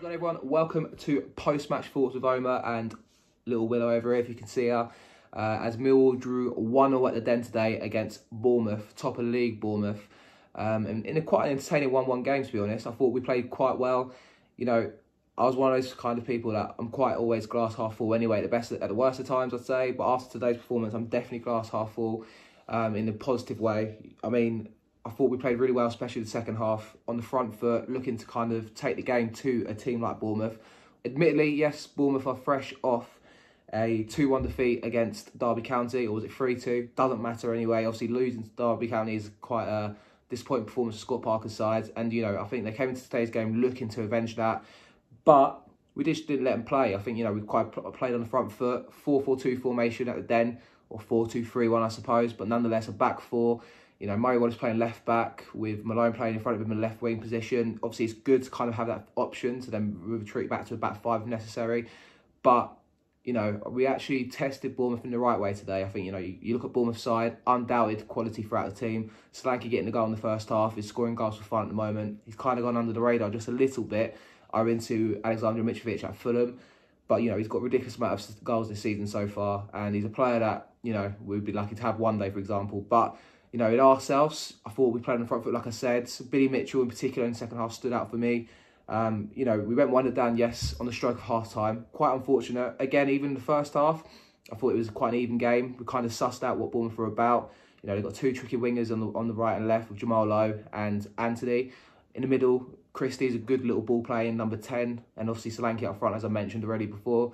Hello everyone, welcome to post-match thoughts with Omer and little Willow over here, if you can see her. As Millwall drew 1-0 at the Den today against Bournemouth, top of the league Bournemouth. And in quite an entertaining 1-1 game, to be honest. I thought we played quite well. You know, I was one of those kind of people that I'm quite always glass half full anyway, at the worst of times, I'd say. But after today's performance, I'm definitely glass half full in a positive way. I mean, I thought we played really well, especially the second half, on the front foot, looking to kind of take the game to a team like Bournemouth. Admittedly, yes, Bournemouth are fresh off a 2-1 defeat against Derby County, or was it 3-2? Doesn't matter anyway. Obviously, losing to Derby County is quite a disappointing performance for Scott Parker's side. And, you know, I think they came into today's game looking to avenge that. But we just didn't let them play. I think, you know, we quite played on the front foot, 4-4-2 formation at the Den, or 4-2-3-1, I suppose. But nonetheless, a back four. You know, Murray Wallace playing left back with Malone playing in front of him in the left wing position. Obviously, it's good to kind of have that option to then retreat back to a back five if necessary. But, you know, we actually tested Bournemouth in the right way today. I think, you know, you look at Bournemouth's side, undoubted quality throughout the team. Solanke getting the goal in the first half, he's scoring goals for fun at the moment. He's kind of gone under the radar just a little bit. I'm into Alexander Mitrovic at Fulham. But, you know, he's got a ridiculous amount of goals this season so far. And he's a player that, you know, we'd be lucky to have one day, for example. But, you know, in ourselves, I thought we played on the front foot, like I said. Billy Mitchell, in particular, in the second half, stood out for me. You know, we went 1-0 down, yes, on the stroke of half-time. Quite unfortunate. Again, even in the first half, I thought it was quite an even game. We kind of sussed out what Bournemouth were about. You know, they've got two tricky wingers on the right and left with Jamal Lowe and Anthony. In the middle, Christie's a good little ball playing number 10. And obviously Solanke up front, as I mentioned already before.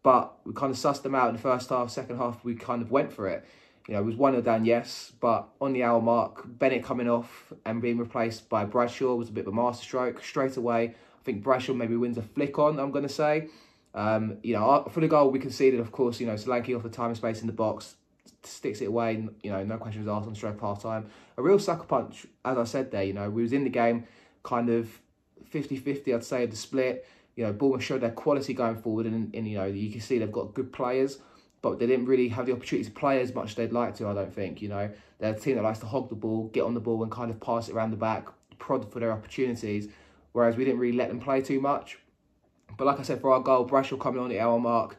But we kind of sussed them out in the first half. Second half, we kind of went for it. You know, it was 1-0 down, yes, but on the hour mark, Bennett coming off and being replaced by Bradshaw was a bit of a masterstroke. Straight away, I think Bradshaw maybe wins a flick on, I'm going to say. You know, for the goal we conceded, of course, you know, Solanke off the time and space in the box, sticks it away, you know, no questions asked on stroke half-time. A real sucker punch, as I said there, you know, we was in the game kind of 50-50, I'd say, of the split. You know, Bournemouth showed their quality going forward and, you know, you can see they've got good players. But they didn't really have the opportunity to play as much as they'd like to, I don't think. You know, they're a team that likes to hog the ball, get on the ball and kind of pass it around the back, prod for their opportunities, whereas we didn't really let them play too much. But like I said, for our goal, Bradshaw coming on the hour mark,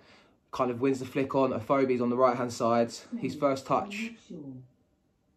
kind of wins the flick on. Afobe's on the right-hand side. His first touch,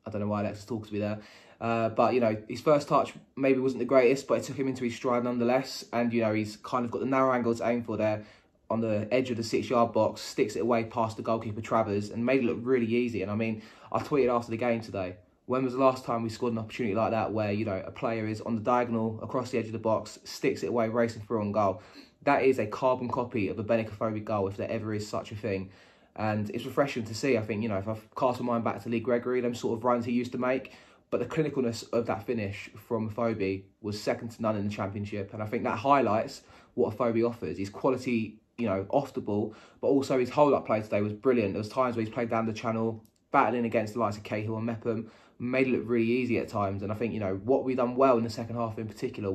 I don't know why Alexis talks to me there. But, you know, his first touch maybe wasn't the greatest, but it took him into his stride nonetheless. And, you know, he's kind of got the narrow angle to aim for there, on the edge of the 6-yard box, sticks it away past the goalkeeper Travers and made it look really easy. And I mean, I tweeted after the game today, when was the last time we scored an opportunity like that where, you know, a player is on the diagonal across the edge of the box, sticks it away, racing through on goal? That is a carbon copy of a Bennett-phobic goal, if there ever is such a thing. And it's refreshing to see. I think, you know, if I cast my mind back to Lee Gregory, them sort of runs he used to make, but the clinicalness of that finish from Afobe was second to none in the Championship. And I think that highlights what Afobe offers. His quality, you know, off the ball, but also his hold-up play today was brilliant. There was times where he's played down the channel, battling against the likes of Cahill and Mepham, made it look really easy at times. And I think, you know, what we done well in the second half in particular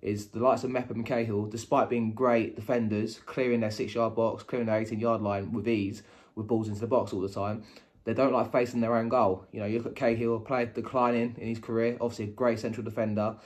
is the likes of Mepham and Cahill, despite being great defenders, clearing their 6-yard box, clearing their 18-yard line with ease, with balls into the box all the time. They don't like facing their own goal. You know, you look at Cahill, a player declining in his career, obviously a great central defender.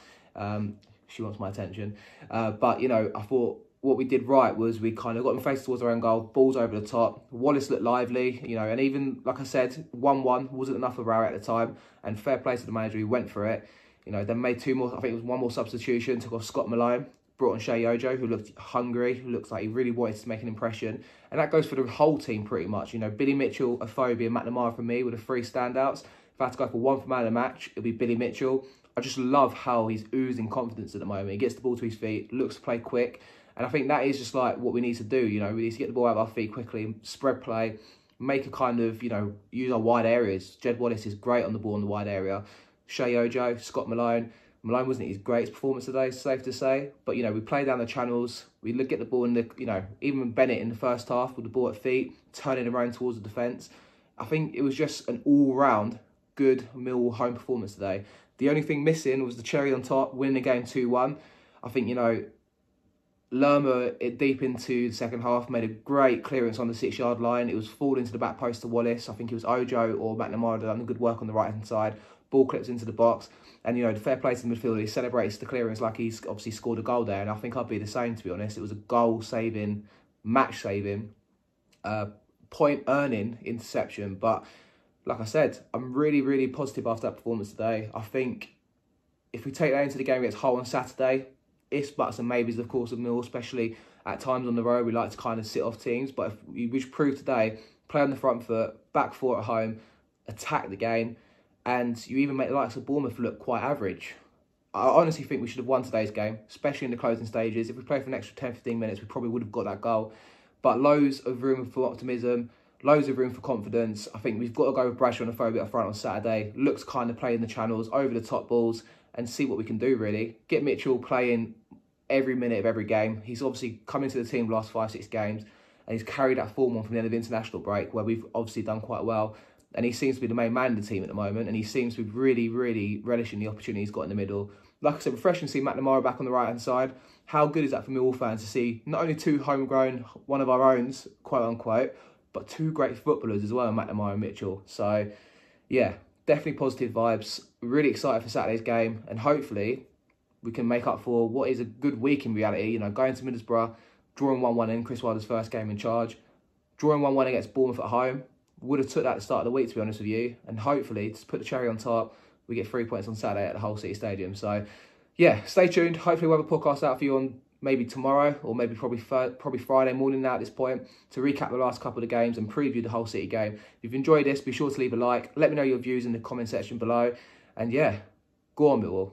She wants my attention. But, you know, I thought what we did right was we kind of got them faced towards our own goal, balls over the top. Wallace looked lively, you know, and even, like I said, 1-1 wasn't enough of our at the time. And fair play to the manager, he went for it. You know, then made two more, I think it was one more substitution, took off Scott Malone, brought on Shea Ojo, who looked hungry, who looked like he really wanted to make an impression. And that goes for the whole team pretty much. You know, Billy Mitchell, Afobe and McNamara for me were the three standouts. If I had to go for one for man of the match, it'd be Billy Mitchell. I just love how he's oozing confidence at the moment. He gets the ball to his feet, looks to play quick. And I think that is just like what we need to do. You know, we need to get the ball out of our feet quickly, spread play, make a kind of, you know, use our wide areas. Jed Wallace is great on the ball in the wide area. Shea Ojo, Scott Malone. Malone wasn't his greatest performance today, safe to say. But, you know, we play down the channels. We look at the ball in the, you know, even Bennett in the first half with the ball at feet, turning around towards the defence. I think it was just an all-round good Millwall home performance today. The only thing missing was the cherry on top, winning the game 2-1. I think, you know, Lerma, deep into the second half, made a great clearance on the 6-yard line. It was falling into the back post to Wallace. I think it was Ojo or McNamara that done good work on the right-hand side. ball clips into the box. And, you know, the fair play to the midfielder, he celebrates the clearance like he's obviously scored a goal there. And I think I'd be the same, to be honest. It was a goal-saving, match-saving, point-earning interception. But like I said, I'm really, really positive after that performance today. I think if we take that into the game against Hull on Saturday, ifs, buts and maybes, of course, of Millwall, especially at times on the road, we like to kind of sit off teams. But if we prove today, play on the front foot, back four at home, attack the game, and you even make the likes of Bournemouth look quite average. I honestly think we should have won today's game, especially in the closing stages. If we played for an extra 10-15 minutes, we probably would have got that goal. But loads of room for optimism, loads of room for confidence. I think we've got to go with Bradshaw and Afobe up front on Saturday. Looks kind of play in the channels, over the top balls, and see what we can do, really. Get Mitchell playing every minute of every game. He's obviously come into the team the last 5-6 games, and he's carried that form on from the end of the international break, where we've obviously done quite well. And he seems to be the main man in the team at the moment, and he seems to be really, really relishing the opportunity he's got in the middle. Like I said, refreshing to see McNamara back on the right-hand side. How good is that for Millwall fans to see not only two homegrown, one of our owns, quote-unquote, but two great footballers as well, McNamara and Mitchell. So, yeah, definitely positive vibes. Really excited for Saturday's game, and hopefully we can make up for what is a good week in reality. You know, going to Middlesbrough, drawing 1-1 in Chris Wilder's first game in charge, drawing 1-1 against Bournemouth at home. Would have took that at the start of the week, to be honest with you. And hopefully, to put the cherry on top, we get 3 points on Saturday at the Hull City Stadium. So, yeah, stay tuned. Hopefully, we'll have a podcast out for you on maybe tomorrow or maybe probably Friday morning now at this point to recap the last couple of the games and preview the Hull City game. If you've enjoyed this, be sure to leave a like. Let me know your views in the comment section below. And, yeah, go on, Millwall.